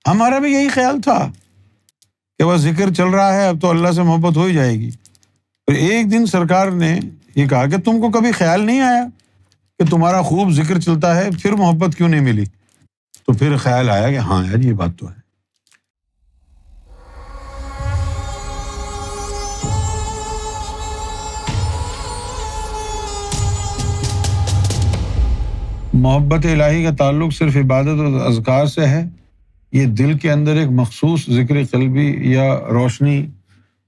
ہمارا بھی یہی خیال تھا کہ بس ذکر چل رہا ہے، اب تو اللہ سے محبت ہو ہی جائے گی۔ پھر ایک دن سرکار نے یہ کہا کہ تم کو کبھی خیال نہیں آیا کہ تمہارا خوب ذکر چلتا ہے، پھر محبت کیوں نہیں ملی؟ تو پھر خیال آیا کہ ہاں یار یہ بات تو ہے۔ محبت الہی کا تعلق صرف عبادت اور اذکار سے ہے، یہ دل کے اندر ایک مخصوص ذکر قلبی یا روشنی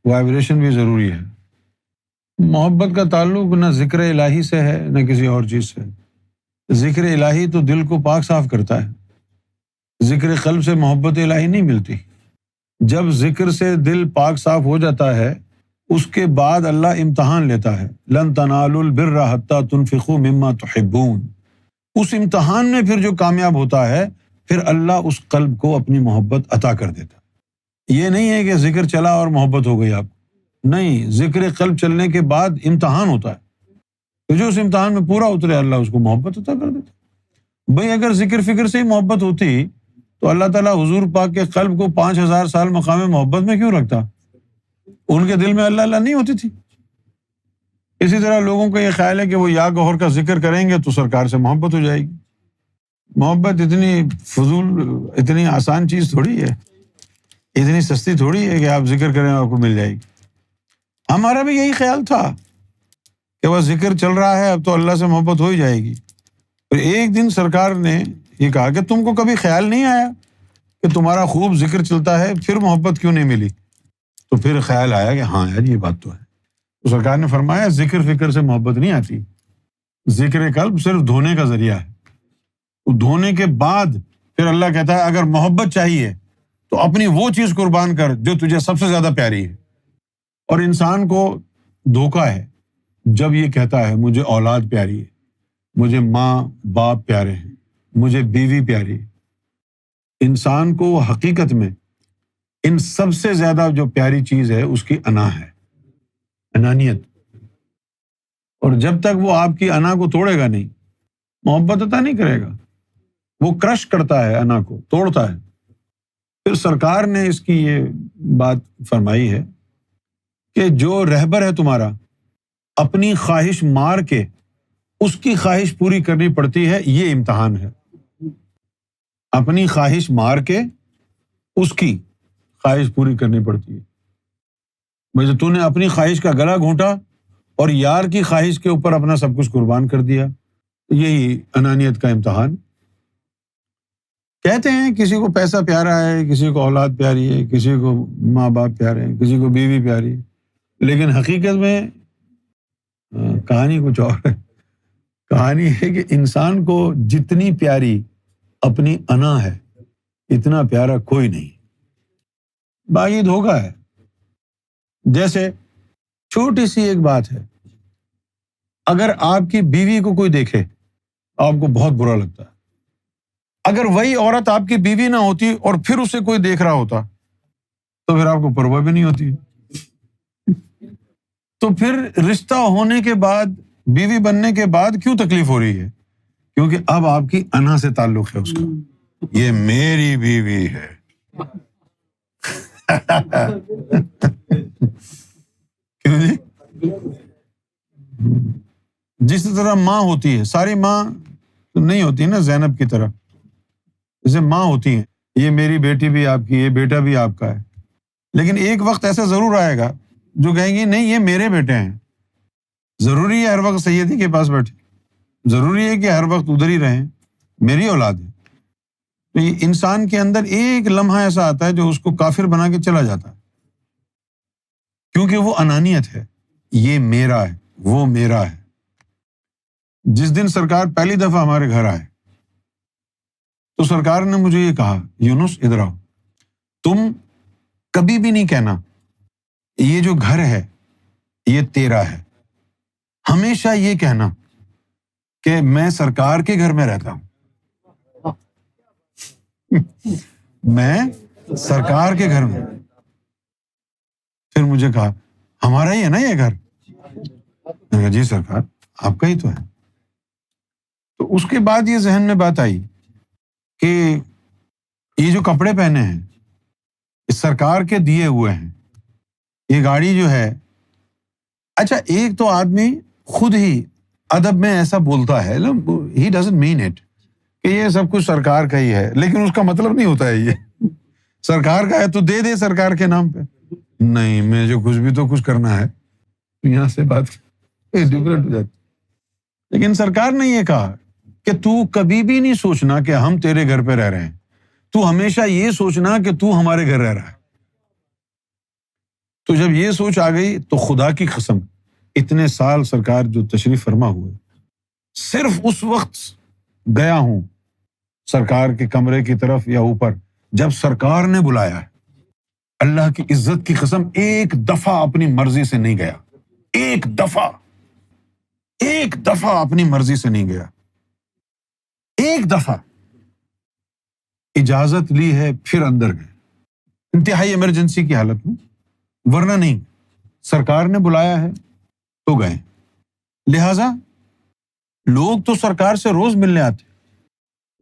وائبریشن بھی ضروری ہے۔ محبت کا تعلق نہ ذکر الہی سے ہے نہ کسی اور چیز سے۔ ذکر الہی تو دل کو پاک صاف کرتا ہے، ذکر قلب سے محبت الہی نہیں ملتی۔ جب ذکر سے دل پاک صاف ہو جاتا ہے اس کے بعد اللہ امتحان لیتا ہے، لن تنالوا البر حتی تنفقوا مما تحبون۔ اس امتحان میں پھر جو کامیاب ہوتا ہے پھر اللہ اس قلب کو اپنی محبت عطا کر دیتا ہے۔ یہ نہیں ہے کہ ذکر چلا اور محبت ہو گئی آپ، نہیں، ذکر قلب چلنے کے بعد امتحان ہوتا ہے، تو جو اس امتحان میں پورا اترے اللہ اس کو محبت عطا کر دیتا ہے۔ بھئی اگر ذکر فکر سے ہی محبت ہوتی تو اللہ تعالیٰ حضور پاک کے قلب کو 5000 سال مقام محبت میں کیوں رکھتا؟ ان کے دل میں اللہ اللہ نہیں ہوتی تھی۔ اسی طرح لوگوں کا یہ خیال ہے کہ وہ یا گوہر کا ذکر کریں گے تو سرکار سے محبت ہو جائے گی۔ محبت اتنی فضول، اتنی آسان چیز تھوڑی ہے، اتنی سستی تھوڑی ہے کہ آپ ذکر کریں آپ کو مل جائے گی۔ ہمارا بھی یہی خیال تھا کہ بس ذکر چل رہا ہے، اب تو اللہ سے محبت ہو ہی جائے گی۔ پھر ایک دن سرکار نے یہ کہا کہ تم کو کبھی خیال نہیں آیا کہ تمہارا خوب ذکر چلتا ہے، پھر محبت کیوں نہیں ملی؟ تو پھر خیال آیا کہ ہاں یار یہ بات تو ہے۔ تو سرکار نے فرمایا ذکر فکر سے محبت نہیں آتی، ذکر قلب صرف دھونے کا ذریعہ ہے۔ دھونے کے بعد پھر اللہ کہتا ہے اگر محبت چاہیے تو اپنی وہ چیز قربان کر جو تجھے سب سے زیادہ پیاری ہے۔ اور انسان کو دھوکا ہے جب یہ کہتا ہے مجھے اولاد پیاری ہے، مجھے ماں باپ پیارے ہیں، مجھے بیوی پیاری ہے۔ انسان کو حقیقت میں ان سب سے زیادہ جو پیاری چیز ہے اس کی انا ہے، انانیت۔ اور جب تک وہ آپ کی انا کو توڑے گا نہیں، محبت عطا نہیں کرے گا، وہ کرش کرتا ہے انا کو، توڑتا ہے۔ پھر سرکار نے اس کی یہ بات فرمائی ہے کہ جو رہبر ہے تمہارا، اپنی خواہش مار کے اس کی خواہش پوری کرنی پڑتی ہے، یہ امتحان ہے۔ اپنی خواہش مار کے اس کی خواہش پوری کرنی پڑتی ہے۔ بھائی تو نے اپنی خواہش کا گلا گھونٹا اور یار کی خواہش کے اوپر اپنا سب کچھ قربان کر دیا، یہی انانیت کا امتحان۔ کہتے ہیں کسی کو پیسہ پیارا ہے، کسی کو اولاد پیاری ہے، کسی کو ماں باپ پیارے ہیں، کسی کو بیوی پیاری ہے، لیکن حقیقت میں کہانی کچھ اور ہے۔ کہانی ہے کہ انسان کو جتنی پیاری اپنی انا ہے اتنا پیارا کوئی نہیں، باقی دھوکا ہے۔ جیسے چھوٹی سی ایک بات ہے، اگر آپ کی بیوی کو کوئی دیکھے آپ کو بہت برا لگتا ہے، اگر وہی عورت آپ کی بیوی نہ ہوتی اور پھر اسے کوئی دیکھ رہا ہوتا تو پھر آپ کو پرواہ بھی نہیں ہوتی۔ تو پھر رشتہ ہونے کے بعد، بیوی بننے کے بعد کیوں تکلیف ہو رہی ہے؟ کیونکہ اب آپ کی انا سے تعلق ہے اس کا، یہ میری بیوی ہے۔ کیوں جی؟ جس طرح ماں ہوتی ہے، ساری ماں نہیں ہوتی نا زینب کی طرح، جیسے ماں ہوتی ہیں، یہ میری بیٹی بھی آپ کی، یہ بیٹا بھی آپ کا ہے، لیکن ایک وقت ایسا ضرور آئے گا جو کہیں گی نہیں یہ میرے بیٹے ہیں۔ ضروری ہے ہر وقت سیدی کے پاس بیٹھے، ضروری ہے کہ ہر وقت ادھر ہی رہیں، میری اولاد ہے۔ تو یہ انسان کے اندر ایک لمحہ ایسا آتا ہے جو اس کو کافر بنا کے چلا جاتا ہے، کیونکہ وہ انانیت ہے، یہ میرا ہے، وہ میرا ہے۔ جس دن سرکار پہلی دفعہ ہمارے گھر آئے تو سرکار نے مجھے یہ کہا، یونس ادھر آؤ، تم کبھی بھی نہیں کہنا یہ جو گھر ہے یہ تیرا ہے، ہمیشہ یہ کہنا کہ میں سرکار کے گھر میں رہتا ہوں، میں سرکار کے گھر میں۔ پھر مجھے کہا ہمارا ہی ہے نا یہ گھر؟ میں نے کہا جی سرکار آپ کا ہی تو ہے۔ تو اس کے بعد یہ ذہن میں بات آئی کہ یہ جو کپڑے پہنے ہیں یہ سرکار کے دیے ہوئے ہیں، یہ گاڑی جو ہے، اچھا ایک تو آدمی خود ہی ادب میں ایسا بولتا ہے، ہی ڈزنٹ مین اٹ کہ یہ سب کچھ سرکار کا ہی ہے، لیکن اس کا مطلب نہیں ہوتا ہے یہ سرکار کا ہے تو دے دے سرکار کے نام پہ، نہیں میں جو کچھ بھی تو کچھ کرنا ہے، یہاں سے بات ڈفرینٹ ہو جاتی۔ لیکن سرکار نے یہ کہا کہ تو کبھی بھی نہیں سوچنا کہ ہم تیرے گھر پہ رہ رہے ہیں، تو ہمیشہ یہ سوچنا کہ تو ہمارے گھر رہ رہا ہے۔ تو جب یہ سوچ آ گئی تو خدا کی قسم اتنے سال سرکار جو تشریف فرما ہوئے، صرف اس وقت گیا ہوں سرکار کے کمرے کی طرف یا اوپر جب سرکار نے بلایا ہے، اللہ کی عزت کی قسم ایک دفعہ اپنی مرضی سے نہیں گیا، ایک دفعہ اپنی مرضی سے نہیں گیا، ایک دفعہ اجازت لی ہے پھر اندر گئے، انتہائی ایمرجنسی کی حالت میں، ورنہ نہیں، سرکار نے بلایا ہے تو گئے۔ لہذا لوگ تو سرکار سے روز ملنے آتے،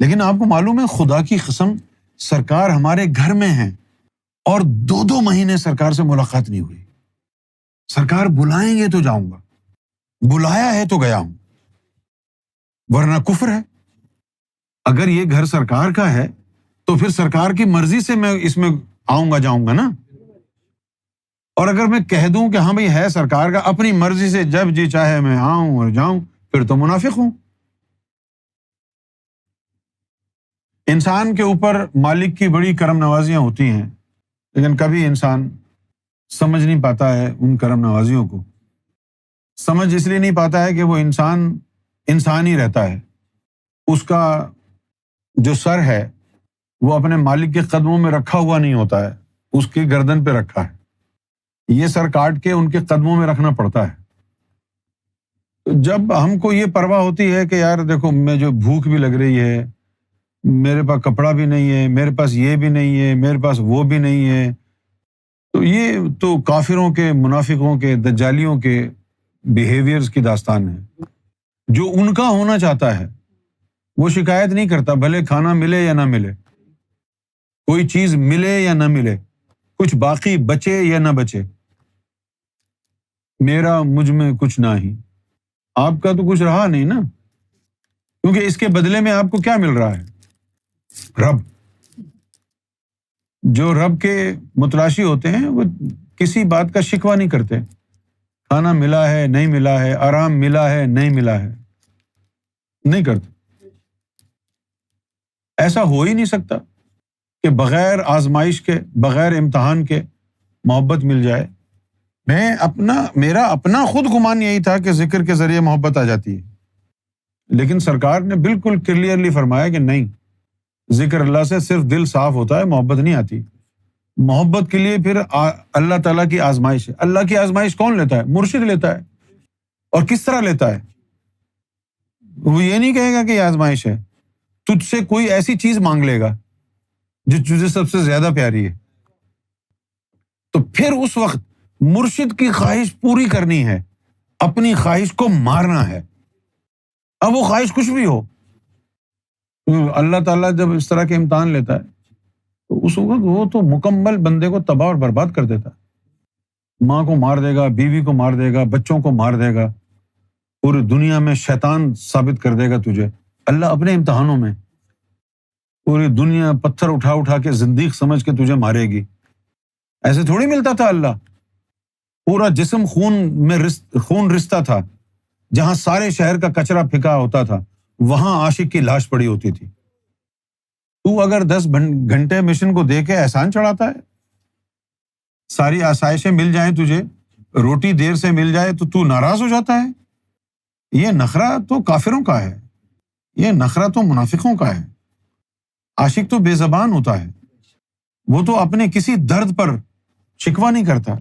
لیکن آپ کو معلوم ہے خدا کی قسم سرکار ہمارے گھر میں ہیں اور 2 مہینے سرکار سے ملاقات نہیں ہوئی۔ سرکار بلائیں گے تو جاؤں گا، بلایا ہے تو گیا ہوں، ورنہ کفر ہے۔ اگر یہ گھر سرکار کا ہے تو پھر سرکار کی مرضی سے میں اس میں آؤں گا جاؤں گا نا، اور اگر میں کہہ دوں کہ ہاں بھائی ہے سرکار کا، اپنی مرضی سے جب جی چاہے میں آؤں اور جاؤں، پھر تو منافق ہوں۔ انسان کے اوپر مالک کی بڑی کرم نوازیاں ہوتی ہیں، لیکن کبھی انسان سمجھ نہیں پاتا ہے ان کرم نوازیوں کو، سمجھ اس لیے نہیں پاتا ہے کہ وہ انسان ہی رہتا ہے، اس کا جو سر ہے وہ اپنے مالک کے قدموں میں رکھا ہوا نہیں ہوتا ہے، اس کی گردن پہ رکھا ہے، یہ سر کاٹ کے ان کے قدموں میں رکھنا پڑتا ہے۔ تو جب ہم کو یہ پرواہ ہوتی ہے کہ یار دیکھو میں جو بھوک بھی لگ رہی ہے، میرے پاس کپڑا بھی نہیں ہے، میرے پاس یہ بھی نہیں ہے، میرے پاس وہ بھی نہیں ہے، تو یہ تو کافروں کے، منافقوں کے، دجالیوں کے بیہیویئرز کی داستان ہے۔ جو ان کا ہونا چاہتا ہے وہ شکایت نہیں کرتا، بھلے کھانا ملے یا نہ ملے، کوئی چیز ملے یا نہ ملے، کچھ باقی بچے یا نہ بچے، میرا مجھ میں کچھ نہ ہی، آپ کا تو کچھ رہا نہیں نا، کیونکہ اس کے بدلے میں آپ کو کیا مل رہا ہے؟ رب۔ جو رب کے متلاشی ہوتے ہیں وہ کسی بات کا شکوہ نہیں کرتے، کھانا ملا ہے نہیں ملا ہے، آرام ملا ہے نہیں ملا ہے، نہیں کرتے۔ ایسا ہو ہی نہیں سکتا کہ بغیر آزمائش کے، بغیر امتحان کے محبت مل جائے۔ میرا اپنا خود گمان یہی تھا کہ ذکر کے ذریعے محبت آ جاتی ہے، لیکن سرکار نے بالکل کلیئرلی فرمایا کہ نہیں، ذکر اللہ سے صرف دل صاف ہوتا ہے، محبت نہیں آتی۔ محبت کے لیے پھر اللہ تعالیٰ کی آزمائش ہے۔ اللہ کی آزمائش کون لیتا ہے؟ مرشد لیتا ہے۔ اور کس طرح لیتا ہے؟ وہ یہ نہیں کہے گا کہ یہ آزمائش ہے، تجھ سے کوئی ایسی چیز مانگ لے گا جو تجھے سب سے زیادہ پیاری ہے، تو پھر اس وقت مرشد کی خواہش پوری کرنی ہے، اپنی خواہش کو مارنا ہے، اب وہ خواہش کچھ بھی ہو۔ اللہ تعالیٰ جب اس طرح کے امتحان لیتا ہے تو اس وقت وہ تو مکمل بندے کو تباہ اور برباد کر دیتا ہے، ماں کو مار دے گا، بیوی کو مار دے گا، بچوں کو مار دے گا، پوری دنیا میں شیطان ثابت کر دے گا تجھے۔ اللہ اپنے امتحانوں میں پوری دنیا پتھر اٹھا اٹھا کے زندیق سمجھ کے تجھے مارے گی، ایسے تھوڑی ملتا تھا اللہ۔ پورا جسم خون رشتہ تھا، جہاں سارے شہر کا کچرا پھینکا ہوتا تھا وہاں عاشق کی لاش پڑی ہوتی تھی۔ تو اگر 10 گھنٹے مشن کو دے کے احسان چڑھاتا ہے، ساری آسائشیں مل جائیں تجھے، روٹی دیر سے مل جائے تو ناراض ہو جاتا ہے؟ یہ نخرہ تو کافروں کا ہے، یہ نخرہ تو منافقوں کا ہے۔ عاشق تو بے زبان ہوتا ہے، وہ تو اپنے کسی درد پر شکوہ نہیں کرتا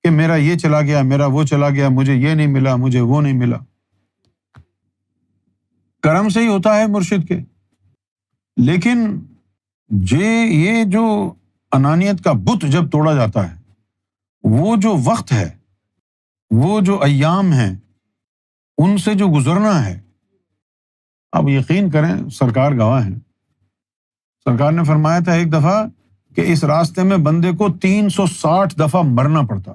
کہ میرا یہ چلا گیا، میرا وہ چلا گیا، مجھے یہ نہیں ملا، مجھے وہ نہیں ملا۔ کرم سے ہی ہوتا ہے مرشد کے۔ لیکن یہ جو انانیت کا بت جب توڑا جاتا ہے، وہ جو وقت ہے، وہ جو ایام ہیں، ان سے جو گزرنا ہے، اب یقین کریں سرکار گواہ ہیں، سرکار نے فرمایا تھا ایک دفعہ کہ اس راستے میں بندے کو 360 دفعہ مرنا پڑتا.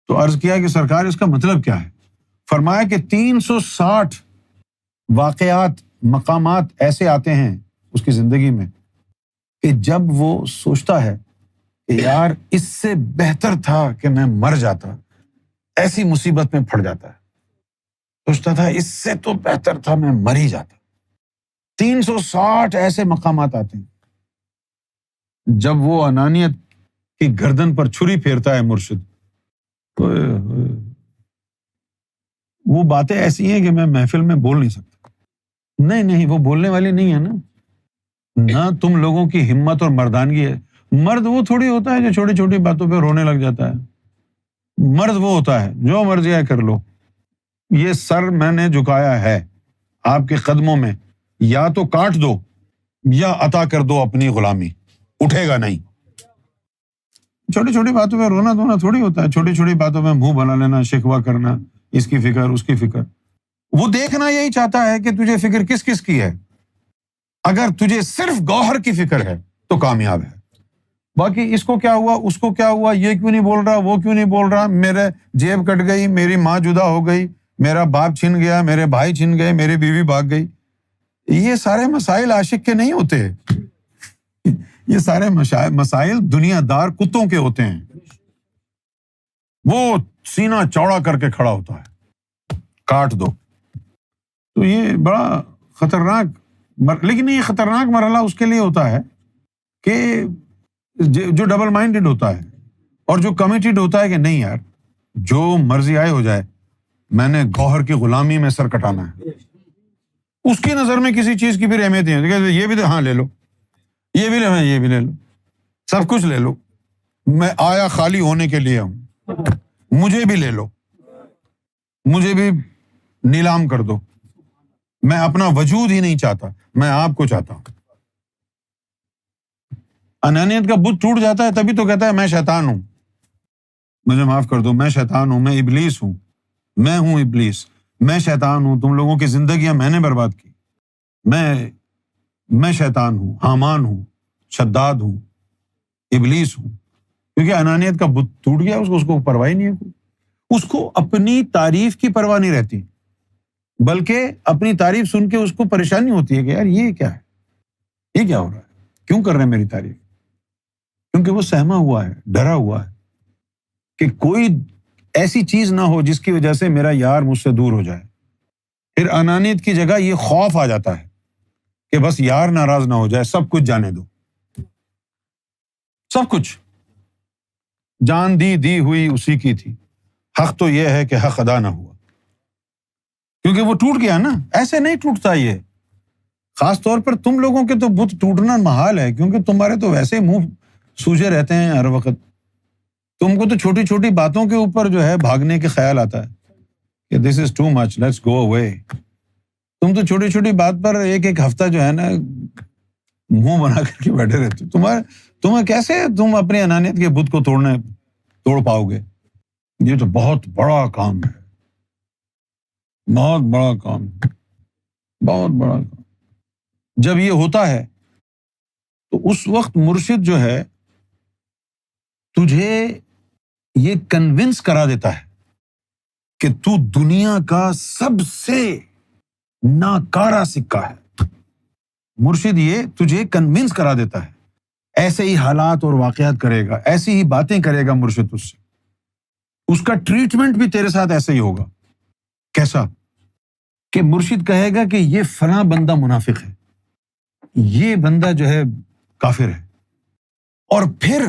تو عرض کیا کہ سرکار اس کا مطلب کیا ہے؟ فرمایا کہ 360 واقعات، مقامات ایسے آتے ہیں اس کی زندگی میں کہ جب وہ سوچتا ہے کہ یار اس سے بہتر تھا کہ میں مر جاتا، ایسی مصیبت میں پھڑ جاتا ہے، سوچتا تھا اس سے تو بہتر تھا میں مر ہی جاتا. 360 ایسے مقامات آتے ہیں جب وہ انانیت کی گردن پر چھری پھیرتا ہے مرشد. وہ باتیں ایسی ہیں کہ میں محفل میں بول نہیں سکتا. نہیں وہ بولنے والی نہیں ہے نا. نہ تم لوگوں کی ہمت اور مردانگی ہے. مرد وہ تھوڑی ہوتا ہے جو چھوٹی چھوٹی باتوں پہ رونے لگ جاتا ہے. مرد وہ ہوتا ہے جو مرضی ہے کر لو. یہ سر میں نے جھکایا ہے آپ کے قدموں میں، یا تو کاٹ دو یا عطا کر دو اپنی غلامی، اٹھے گا نہیں. چھوٹی چھوٹی باتوں پہ رونا دھونا تھوڑی ہوتا ہے. چھوٹی چھوٹی باتوں میں منہ بنا لینا، شکوہ کرنا، اس کی فکر اس کی فکر. وہ دیکھنا یہی چاہتا ہے کہ تجھے فکر کس کس کی ہے. اگر تجھے صرف گوہر کی فکر ہے تو کامیاب ہے. باقی اس کو کیا ہوا، اس کو کیا ہوا، یہ کیوں نہیں بول رہا، وہ کیوں نہیں بول رہا، میرے جیب کٹ گئی، میری ماں جدا ہو گئی، میرا باپ چھن گیا، میرے بھائی چھن گئے، میری بیوی بھاگ گئی. یہ سارے مسائل عاشق کے نہیں ہوتے. یہ سارے مسائل دنیا دار کتوں کے ہوتے ہیں. وہ سینہ چوڑا کر کے کھڑا ہوتا ہے، کاٹ دو. تو یہ بڑا خطرناک لیکن یہ خطرناک مرحلہ اس کے لیے ہوتا ہے کہ جو ڈبل مائنڈڈ ہوتا ہے اور جو کمیٹڈ ہوتا ہے کہ نہیں یار جو مرضی آئے ہو جائے، میں نے گوہر کی غلامی میں سر کٹانا ہے. اس کی نظر میں کسی چیز کی بھی اہمیت نہیں ہے. یہ بھی ہاں لے لو، یہ بھی لے، یہ بھی لے لو، سب کچھ لے لو، میں آیا خالی ہونے کے لیے ہوں، مجھے بھی لے لو، مجھے بھی نیلام کر دو. میں اپنا وجود ہی نہیں چاہتا، میں آپ کو چاہتا ہوں. انانیت کا بت ٹوٹ جاتا ہے تبھی تو کہتا ہے میں شیطان ہوں، مجھے معاف کر دو، میں شیطان ہوں، میں ابلیس ہوں، میں ہوں ابلیس، میں شیطان ہوں، تم لوگوں کی زندگیاں میں نے برباد کی، میں شیطان ہوں، حامان ہوں، شداد ہوں، ابلیس ہوں. کیونکہ انانیت کا بت ٹوٹ گیا، اس کو پرواہ نہیں ہے کوئی. اس کو اپنی تعریف کی پرواہ نہیں رہتی، بلکہ اپنی تعریف سن کے اس کو پریشانی ہوتی ہے کہ یار یہ کیا ہے، یہ کیا ہو رہا ہے، کیوں کر رہے ہیں میری تعریف. کیونکہ وہ سہما ہوا ہے، ڈرا ہوا ہے کہ کوئی ایسی چیز نہ ہو جس کی وجہ سے میرا یار مجھ سے دور ہو جائے. پھر انانیت کی جگہ یہ خوف آ جاتا ہے کہ بس یار ناراض نہ ہو جائے، سب کچھ جانے دو، سب کچھ. جان دی ہوئی اسی کی تھی، حق تو یہ ہے کہ حق ادا نہ ہوا. کیونکہ وہ ٹوٹ گیا نا. ایسے نہیں ٹوٹتا یہ. خاص طور پر تم لوگوں کے تو بت ٹوٹنا محال ہے، کیونکہ تمہارے تو ویسے منہ سوجے رہتے ہیں ہر وقت. تم کو تو چھوٹی چھوٹی باتوں کے اوپر جو ہے بھاگنے کے خیال آتا ہے کہ دس از ٹو مچ، لیٹس گو اوے. تم تو چھوٹی چھوٹی بات پر ایک ہفتہ جو ہے نا منہ بنا کر کے بیٹھے رہتے ہو. تمہیں کیسے تم اپنی انانیت کے بت کو توڑ پاؤ گے؟ یہ تو بہت بڑا کام ہے، بہت بڑا کام، بہت بڑا کام. جب یہ ہوتا ہے تو اس وقت مرشد جو ہے تجھے یہ کنونس کرا دیتا ہے کہ تو دنیا کا سب سے ناکارہ سکہ ہے. مرشد یہ تجھے کنونس کرا دیتا ہے. ایسے ہی حالات اور واقعات کرے گا، ایسی ہی باتیں کرے گا مرشد تجھ سے. اس کا ٹریٹمنٹ بھی تیرے ساتھ ایسا ہی ہوگا. کیسا؟ کہ مرشد کہے گا کہ یہ فلاں بندہ منافق ہے، یہ بندہ جو ہے کافر ہے، اور پھر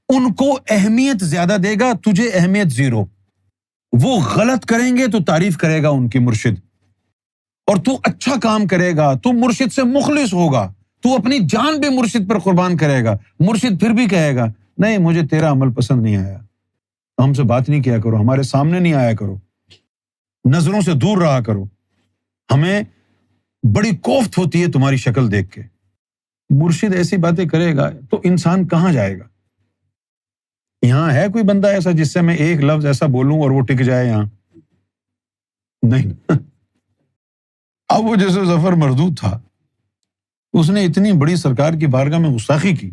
ان کو اہمیت زیادہ دے گا، تجھے اہمیت زیرو. وہ غلط کریں گے تو تعریف کرے گا ان کی مرشد، اور تو اچھا کام کرے گا، تو مرشد سے مخلص ہوگا، تو اپنی جان بھی مرشد پر قربان کرے گا. مرشد پھر بھی کہے گا نہیں مجھے تیرا عمل پسند نہیں آیا، ہم سے بات نہیں کیا کرو، ہمارے سامنے نہیں آیا کرو، نظروں سے دور رہا کرو، ہمیں بڑی کوفت ہوتی ہے تمہاری شکل دیکھ کے. مرشد ایسی باتیں کرے گا تو انسان کہاں جائے گا؟ یہاں ہے کوئی بندہ ایسا جس سے میں ایک لفظ ایسا بولوں اور وہ ٹک جائے؟ یہاں نہیں. اب وہ جیسے ظفر مردود تھا، اس نے اتنی بڑی سرکار کی بارگاہ میں گستاخی کی،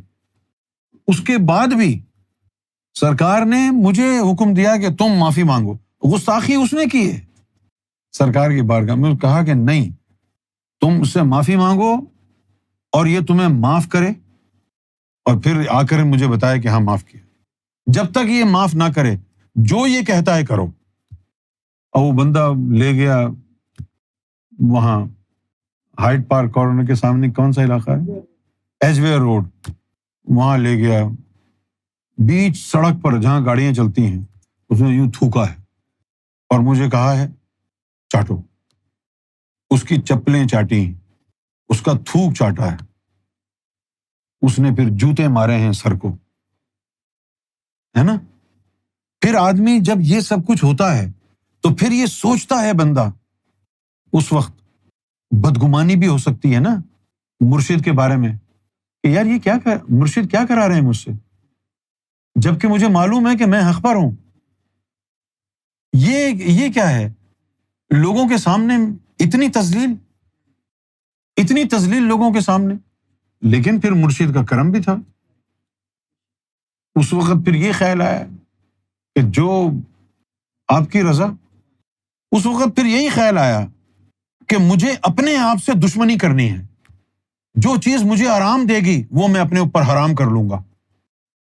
اس کے بعد بھی سرکار نے مجھے حکم دیا کہ تم معافی مانگو۔ گستاخی اس نے کی ہے سرکار کی بارگاہ میں، کہا کہ نہیں، تم اس سے معافی مانگو اور یہ تمہیں معاف کرے، اور پھر آ کر مجھے بتایا کہ ہاں معاف کیا۔ جب تک یہ معاف نہ کرے، جو یہ کہتا ہے کرو۔ اور وہ بندہ لے گیا وہاں ہائیڈ پارک کارنر کے سامنے، کون سا علاقہ ہے، ایج ویئر روڈ، وہاں لے گیا، بیچ سڑک پر جہاں گاڑیاں چلتی ہیں اس نے یوں تھوکا ہے اور مجھے کہا ہے چاٹو۔ اس کی چپلیں چاٹی، اس کا تھوک چاٹا ہے، اس نے پھر جوتے مارے ہیں سر کو، ہے نا۔ پھر آدمی جب یہ سب کچھ ہوتا ہے تو پھر یہ سوچتا ہے بندہ، اس وقت بدگمانی بھی ہو سکتی ہے نا مرشد کے بارے میں کہ یار یہ کیا مرشد کیا کرا رہے ہیں مجھ سے، جبکہ مجھے معلوم ہے کہ میں حق پر ہوں۔ یہ کیا ہے، لوگوں کے سامنے اتنی تذلیل لوگوں کے سامنے۔ لیکن پھر مرشد کا کرم بھی تھا، اس وقت پھر یہ خیال آیا کہ جو آپ کی رضا، اس وقت پھر یہی خیال آیا کہ مجھے اپنے آپ سے دشمنی کرنی ہے۔ جو چیز مجھے آرام دے گی وہ میں اپنے اوپر حرام کر لوں گا،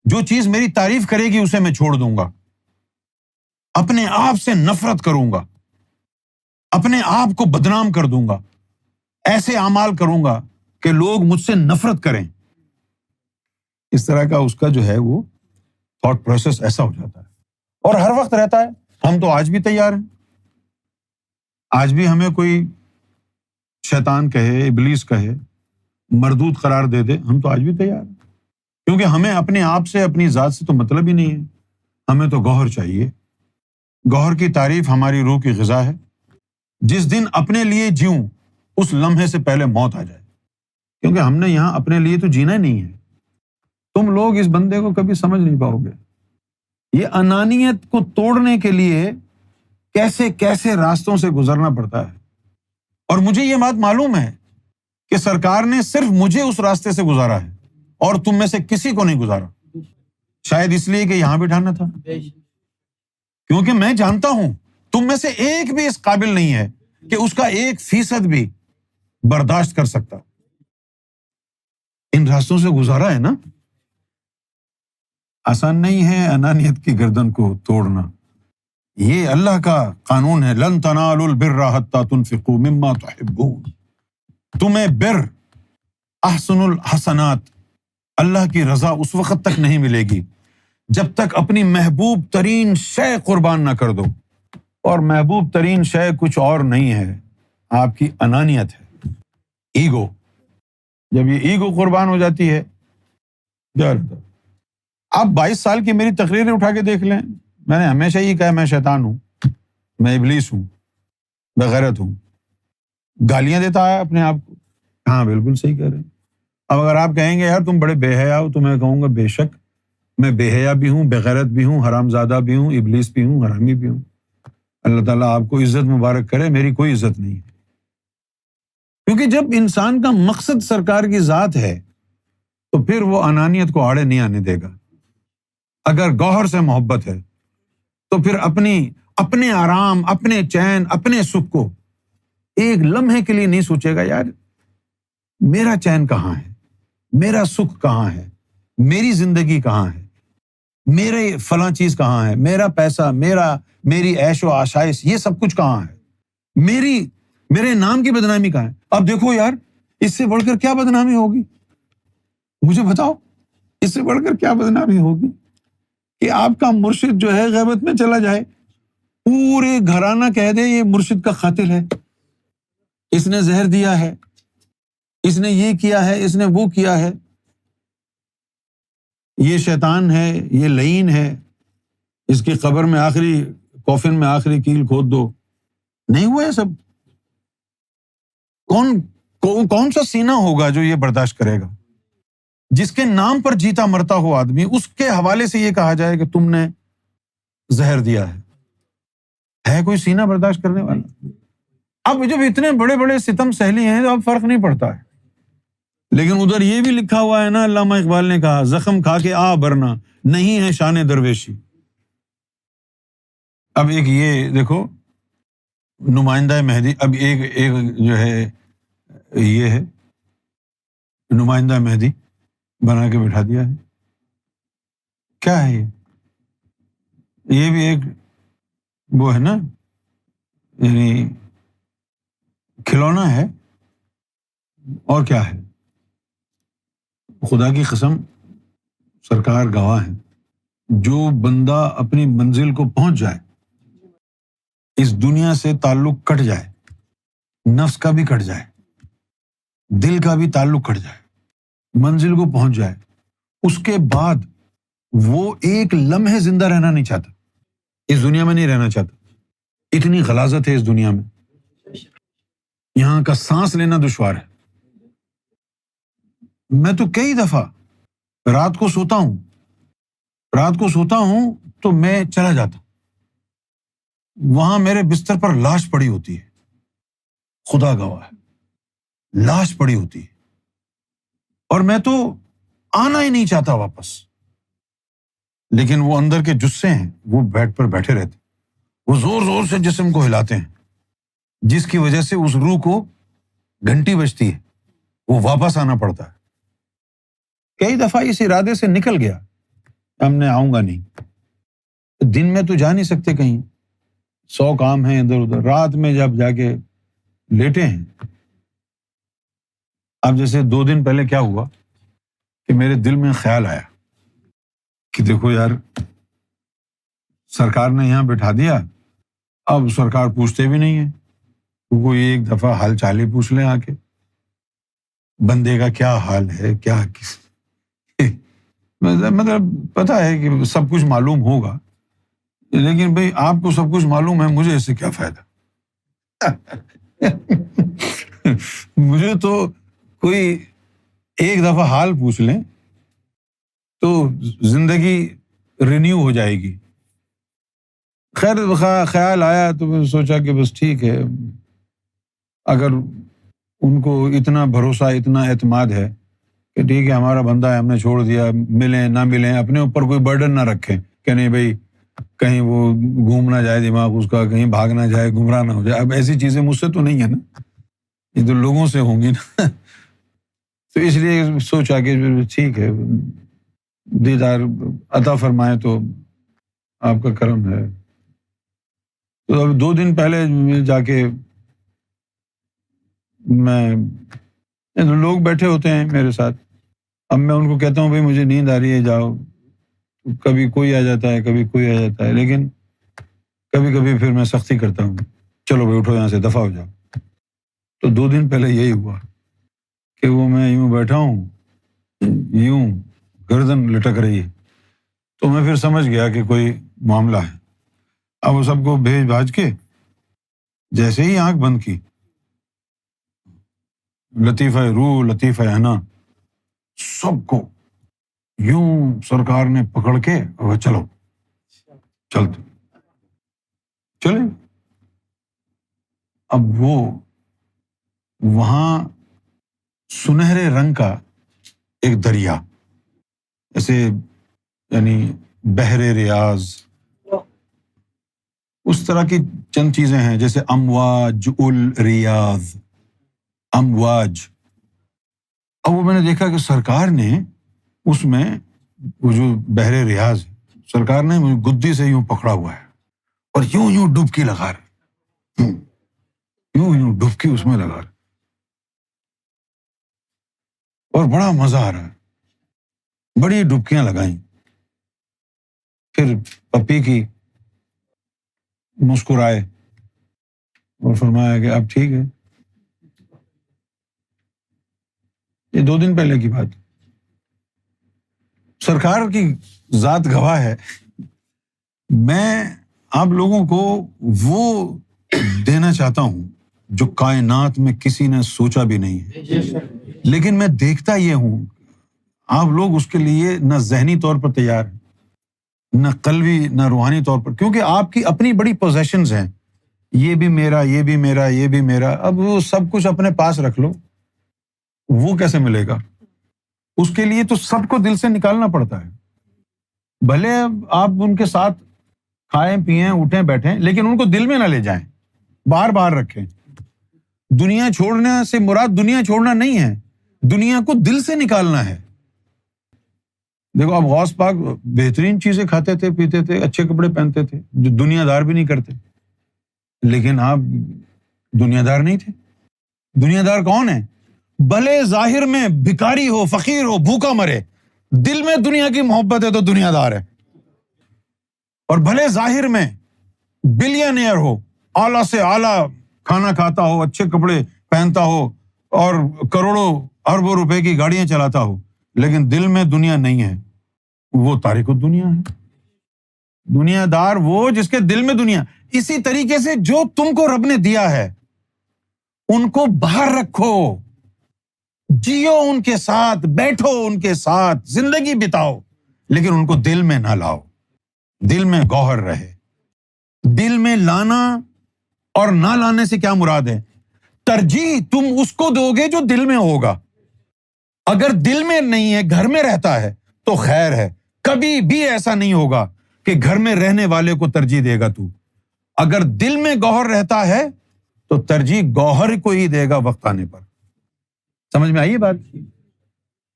جو چیز میری تعریف کرے گی اسے میں چھوڑ دوں گا، اپنے آپ سے نفرت کروں گا، اپنے آپ کو بدنام کر دوں گا، ایسے اعمال کروں گا کہ لوگ مجھ سے نفرت کریں۔ اس طرح کا اس کا جو ہے وہ تھاٹ پروسیس ایسا ہو جاتا ہے، اور ہر وقت رہتا ہے۔ ہم تو آج بھی تیار ہیں، آج بھی ہمیں کوئی شیطان کہے، ابلیس کہے، مردود قرار دے دے، ہم تو آج بھی تیار ہیں، کیونکہ ہمیں اپنے آپ سے، اپنی ذات سے تو مطلب ہی نہیں ہے۔ ہمیں تو گوہر چاہیے۔ گوہر کی تعریف ہماری روح کی غذا ہے۔ جس دن اپنے لیے جیوں اس لمحے سے پہلے موت آ جائے، کیونکہ ہم نے یہاں اپنے لیے تو جینا ہی نہیں ہے۔ تم لوگ اس بندے کو کبھی سمجھ نہیں پاؤ گے، یہ انانیت کو توڑنے کے لیے کیسے کیسے راستوں سے گزرنا پڑتا ہے۔ اور مجھے یہ بات معلوم ہے کہ سرکار نے صرف مجھے اس راستے سے گزارا ہے اور تم میں سے کسی کو نہیں گزارا، شاید اس لیے کہ یہاں بٹھانا تھا، کیونکہ میں جانتا ہوں تم میں سے ایک بھی اس قابل نہیں ہے کہ اس کا 1% بھی برداشت کر سکتا۔ ان راستوں سے گزارا ہے نا۔ آسان نہیں ہے انانیت کی گردن کو توڑنا، یہ اللہ کا قانون ہے، لن تنالوا البر حتى تنفقوا مما تحبون۔ تمہیں بر، احسن الحسنات، اللہ کی رضا اس وقت تک نہیں ملے گی جب تک اپنی محبوب ترین شے قربان نہ کر دو، اور محبوب ترین شے کچھ اور نہیں ہے، آپ کی انانیت ہے، ایگو۔ جب یہ ایگو قربان ہو جاتی ہے، کیا رہتا ہے؟ آپ 22 سال کی میری تقریریں اٹھا کے دیکھ لیں، میں نے ہمیشہ یہ کہا میں شیطان ہوں، میں ابلیس ہوں، بغیرت ہوں، گالیاں دیتا ہے اپنے آپ کو۔ ہاں بالکل صحیح کہہ رہے ہیں۔ اب اگر آپ کہیں گے یار تم بڑے بے حیا ہو، تو میں کہوں گا بے شک میں بے حیا بھی ہوں، بغیرت بھی ہوں، حرام زادہ بھی ہوں، ابلیس بھی ہوں، حرامی بھی ہوں۔ اللہ تعالیٰ آپ کو عزت مبارک کرے، میری کوئی عزت نہیں ہے، کیونکہ جب انسان کا مقصد سرکار کی ذات ہے تو پھر وہ انانیت کو آڑے نہیں آنے دے گا۔ اگر گوہر سے محبت ہے تو پھر اپنے آرام، اپنے چین، اپنے سکھ کو ایک لمحے کے لیے نہیں سوچے گا یار میرا چین کہاں ہے، میرا سکھ کہاں ہے، میری زندگی کہاں ہے، میرے فلاں چیز کہاں ہے، میرا پیسہ، میری عیش و آشائش، یہ سب کچھ کہاں ہے، میرے نام کی بدنامی کہاں ہے۔ اب دیکھو یار اس سے بڑھ کر کیا بدنامی ہوگی، مجھے بتاؤ اس سے بڑھ کر کیا بدنامی ہوگی کہ آپ کا مرشد جو ہے غیبت میں چلا جائے، پورے گھرانہ کہہ دے یہ مرشد کا قاتل ہے، اس نے زہر دیا ہے، اس نے یہ کیا ہے، اس نے وہ کیا ہے، یہ شیطان ہے، یہ لعین ہے، اس کی قبر میں آخری کوفن میں آخری کیل کھود دو۔ نہیں ہوا ہے سب؟ کون سا سینہ ہوگا جو یہ برداشت کرے گا؟ جس کے نام پر جیتا مرتا ہو آدمی، اس کے حوالے سے یہ کہا جائے کہ تم نے زہر دیا ہے کوئی سینہ برداشت کرنے والا؟ اب جب اتنے بڑے بڑے ستم سہلی ہیں تو اب فرق نہیں پڑتا ہے، لیکن ادھر یہ بھی لکھا ہوا ہے نا، علامہ اقبال نے کہا زخم کھا کے آ برنا نہیں ہے شان درویشی۔ اب ایک یہ دیکھو نمائندہ مہدی، اب ایک جو ہے یہ ہے نمائندہ مہدی بنا کے بٹھا دیا ہے۔ کیا ہے یہ بھی ایک وہ ہے نا، یعنی کھلونا ہے اور کیا ہے۔ خدا کی قسم سرکار گواہ ہے، جو بندہ اپنی منزل کو پہنچ جائے، اس دنیا سے تعلق کٹ جائے، نفس کا بھی کٹ جائے، دل کا بھی تعلق کٹ جائے، منزل کو پہنچ جائے، اس کے بعد وہ ایک لمحے زندہ رہنا نہیں چاہتا، اس دنیا میں نہیں رہنا چاہتا۔ اتنی غلاظت ہے اس دنیا میں، یہاں کا سانس لینا دشوار ہے۔ میں تو کئی دفعہ رات کو سوتا ہوں تو میں چلا جاتا ہوں، وہاں میرے بستر پر لاش پڑی ہوتی ہے، خدا گواہ ہے، لاش پڑی ہوتی ہے، اور میں تو آنا ہی نہیں چاہتا واپس، لیکن وہ اندر کے جثے ہیں وہ بیڈ پر بیٹھے رہتے، وہ زور زور سے جسم کو ہلاتے ہیں، جس کی وجہ سے اس روح کو گھنٹی بجتی ہے، وہ واپس آنا پڑتا ہے۔ کئی دفعہ اس ارادے سے نکل گیا، ہم نے آؤں گا نہیں، دن میں تو جا نہیں سکتے کہیں، 100 کام ہیں ادھر ادھر، رات میں جب جا کے لیٹے ہیں۔ اب جیسے 2 دن پہلے کیا ہوا کہ میرے دل میں خیال آیا کہ دیکھو یار، سرکار نے یہاں بٹھا دیا، اب سرکار پوچھتے بھی نہیں ہیں، کوئی ایک دفعہ حال چال ہی پوچھ لیں آ کے، بندے کا کیا حال ہے، کیا کس مطلب پتہ ہے کہ سب کچھ معلوم ہوگا، لیکن بھئی آپ کو سب کچھ معلوم ہے، مجھے اس سے کیا فائدہ مجھے تو کوئی ایک دفعہ حال پوچھ لیں تو زندگی رینیو ہو جائے گی۔ خیر خیال آیا تو میں سوچا کہ بس ٹھیک ہے، اگر ان کو اتنا بھروسہ اتنا اعتماد ہے کہ ٹھیک ہے ہمارا بندہ ہے، ہم نے چھوڑ دیا، ملیں نہ ملیں، اپنے اوپر کوئی برڈن نہ رکھیں کہ نہیں بھائی کہیں وہ گھوم نہ جائے دماغ اس کا، کہیں بھاگ نہ جائے، گمراہ نہ ہو جائے۔ اب ایسی چیزیں مجھ سے تو نہیں ہے نا، یہ تو لوگوں سے ہوں گی نا تو اس لیے سوچا کہ ٹھیک ہے، دیدار عطا فرمائے تو آپ کا کرم ہے۔ تو اب 2 دن پہلے جا کے لوگ بیٹھے ہوتے ہیں میرے ساتھ، اب میں ان کو کہتا ہوں بھائی مجھے نیند آ رہی ہے جاؤ، کبھی کوئی آ جاتا ہے، کبھی کوئی آ جاتا ہے، لیکن کبھی کبھی پھر میں سختی کرتا ہوں، چلو بھائی اٹھو یہاں سے دفع ہو جاؤ۔ تو 2 دن پہلے یہی ہوا کہ وہ میں یوں بیٹھا ہوں، یوں گردن لٹک رہی ہے، تو میں پھر سمجھ گیا کہ کوئی معاملہ ہے۔ اب وہ سب کو بھیج بھاج کے جیسے ہی آنکھ بند کی، لطیفہ روح لطیفہ انا سب کو یوں سرکار نے پکڑ کے اور چلو چلتے چلے۔ اب وہ وہاں سنہرے رنگ کا ایک دریا، ایسے یعنی بحر ریاض، اس طرح کی چند چیزیں ہیں جیسے امواج الریاض، امواج۔ اب وہ میں نے دیکھا کہ سرکار نے اس میں وہ جو بحر ریاض ہے، سرکار نے مجھے گدی سے یوں پکڑا ہوا ہے اور یوں یوں ڈبکی لگا رہے، یوں یوں ڈبکی اس میں لگا رہے، اور بڑا مزہ آ رہا ہے، بڑی ڈبکیاں لگائیں، پھر پپی کی، مسکرائے اور فرمایا کہ اب ٹھیک ہے۔ یہ 2 دن پہلے کی بات، سرکار کی ذات گواہ ہے، میں آپ لوگوں کو وہ دینا چاہتا ہوں جو کائنات میں کسی نے سوچا بھی نہیں ہے، لیکن میں دیکھتا یہ ہوں آپ لوگ اس کے لیے نہ ذہنی طور پر تیار ہیں، نہ قلبی نہ روحانی طور پر، کیونکہ آپ کی اپنی بڑی پوزیشنز ہیں، یہ بھی میرا، یہ بھی میرا، یہ بھی میرا، اب وہ سب کچھ اپنے پاس رکھ لو، وہ کیسے ملے گا؟ اس کے لیے تو سب کو دل سے نکالنا پڑتا ہے. بھلے آپ ان کے ساتھ کھائیں پیئیں اٹھیں بیٹھیں لیکن ان کو دل میں نہ لے جائیں, باہر باہر رکھیں. دنیا چھوڑنے سے مراد دنیا چھوڑنا نہیں ہے, دنیا کو دل سے نکالنا ہے. دیکھو اب غوث پاک بہترین چیزیں کھاتے تھے, پیتے تھے, اچھے کپڑے پہنتے تھے, جو دنیا دار بھی نہیں کرتے, لیکن آپ دنیا دار نہیں تھے. دنیا دار کون ہے؟ بھلے ظاہر میں بھکاری ہو, فقیر ہو, بھوکا مرے, دل میں دنیا کی محبت ہے تو دنیا دار ہے. اور بھلے ظاہر میں بلینئر ہو, اعلیٰ سے اعلیٰ کھانا کھاتا ہو, اچھے کپڑے پہنتا ہو اور کروڑوں اربوں روپے کی گاڑیاں چلاتا ہو, لیکن دل میں دنیا نہیں ہے, وہ تارک الدنیا ہے. دنیا دار وہ جس کے دل میں دنیا. اسی طریقے سے جو تم کو رب نے دیا ہے ان کو باہر رکھو, جیو ان کے ساتھ, بیٹھو ان کے ساتھ, زندگی بتاؤ, لیکن ان کو دل میں نہ لاؤ. دل میں گوہر رہے. دل میں لانا اور نہ لانے سے کیا مراد ہے؟ ترجیح تم اس کو دو گے جو دل میں ہوگا. اگر دل میں نہیں ہے, گھر میں رہتا ہے تو خیر ہے, کبھی بھی ایسا نہیں ہوگا کہ گھر میں رہنے والے کو ترجیح دے گا تو. اگر دل میں گوہر رہتا ہے تو ترجیح گوہر کو ہی دے گا وقت آنے پر. سمجھ میں آئی بات؟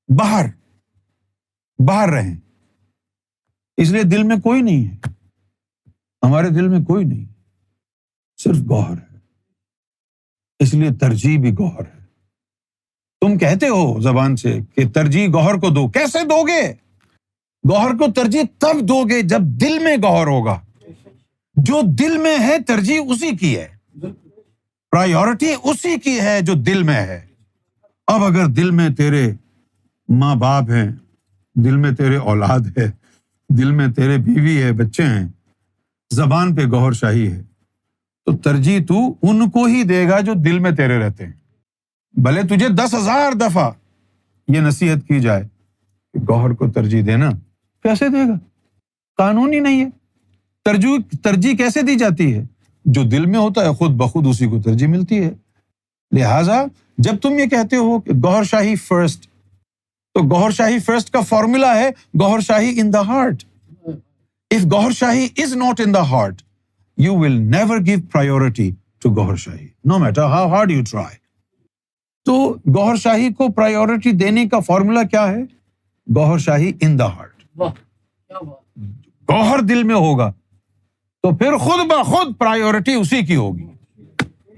باہر باہر رہیں. اس لیے دل میں کوئی نہیں ہے, ہمارے دل میں کوئی نہیں, صرف گوہر ہے. اس لیے ترجیح بھی گوہر ہے. تم کہتے ہو زبان سے کہ ترجیح گوہر کو دو, کیسے دو گے؟ گوہر کو ترجیح تب دو گے جب دل میں گوہر ہوگا. جو دل میں ہے ترجیح اسی کی ہے, پرائیورٹی اسی کی ہے جو دل میں ہے. اب اگر دل میں تیرے ماں باپ ہیں, دل میں تیرے اولاد ہے, دل میں تیرے بیوی ہے, بچے ہیں, زبان پہ گوہر شاہی ہے, تو ترجیح تو ان کو ہی دے گا جو دل میں تیرے رہتے ہیں. بھلے تجھے 10,000 دفعہ یہ نصیحت کی جائے کہ گوہر کو ترجیح دینا, کیسے دے گا؟ قانون ہی نہیں ہے. ترجیح کیسے دی جاتی ہے؟ جو دل میں ہوتا ہے خود بخود اسی کو ترجیح ملتی ہے. لہٰذا جب تم یہ کہتے ہو کہ گوہر شاہی فرسٹ, تو گوہر شاہی فرسٹ کا فارمولا ہے گوہر شاہی ان the heart. If Gauhar shahi is not in the heart, you will never give priority to Gauhar shahi, no matter how hard you try. تو گوہر شاہی کو پرائیورٹی دینے کا فارمولا کیا ہے؟ گوہر شاہی ان دا ہارٹ. گوہر دل میں ہوگا تو پھر خود بخود پرائیورٹی اسی کی ہوگی.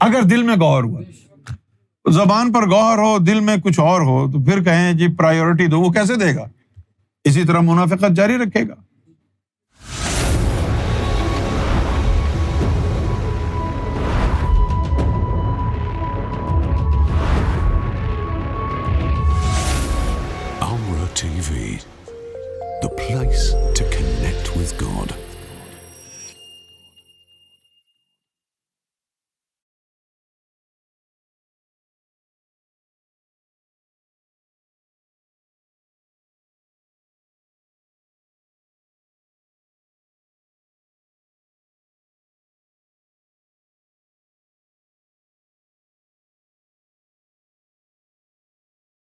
اگر دل میں گوہر ہوا, زبان پر گوہر ہو, دل میں کچھ اور ہو, تو پھر کہیں جی پرائیورٹی دو, وہ کیسے دے گا؟ اسی طرح منافقت جاری رکھے گا.